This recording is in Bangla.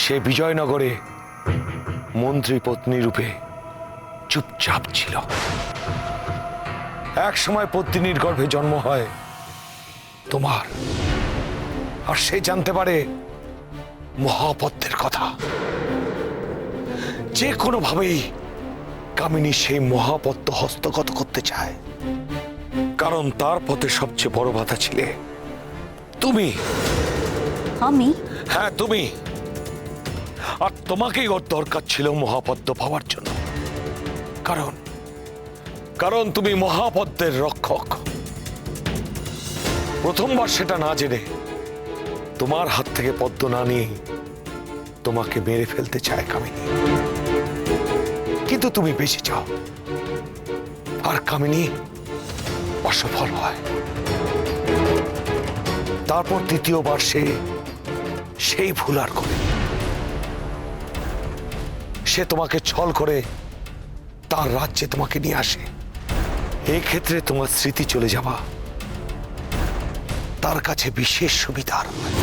সে বিজয়নগরে মন্ত্রী পত্নী রূপে চুপচাপ ছিল। এক সময় পত্নীর গর্ভে জন্ম হয় তোমার, আর সে জানতে পারে মহাপদ্মের কথা। যে কোনো ভাবেই কামিনী সেই মহাপদ্ম হস্তগত করতে চায়, কারণ তার পথে সবচেয়ে বড় বাধা ছিলে তুমি। আমি? হ্যাঁ, তুমি। আর তোমাকেই ওর দরকার ছিল মহাপদ্ম পাওয়ার জন্য, কারণ কারণ তুমি মহাপদ্মের রক্ষক। প্রথমবার সেটা না জেনে তোমার হাত থেকে পদ্ম না নিয়ে তোমাকে মেরে ফেলতে চায় কামিনী, কিন্তু তুমি বেঁচে যাও আর কামিনী অসফল হয়। তারপর দ্বিতীয়বার সে সেই ভুল আর করে, সে তোমাকে ছল করে তার রাজ্যে তোমাকে নিয়ে আসে। এই ক্ষেত্রে তোমার স্মৃতি চলে যাওয়া তার কাছে বিশেষ সুবিধার হয়।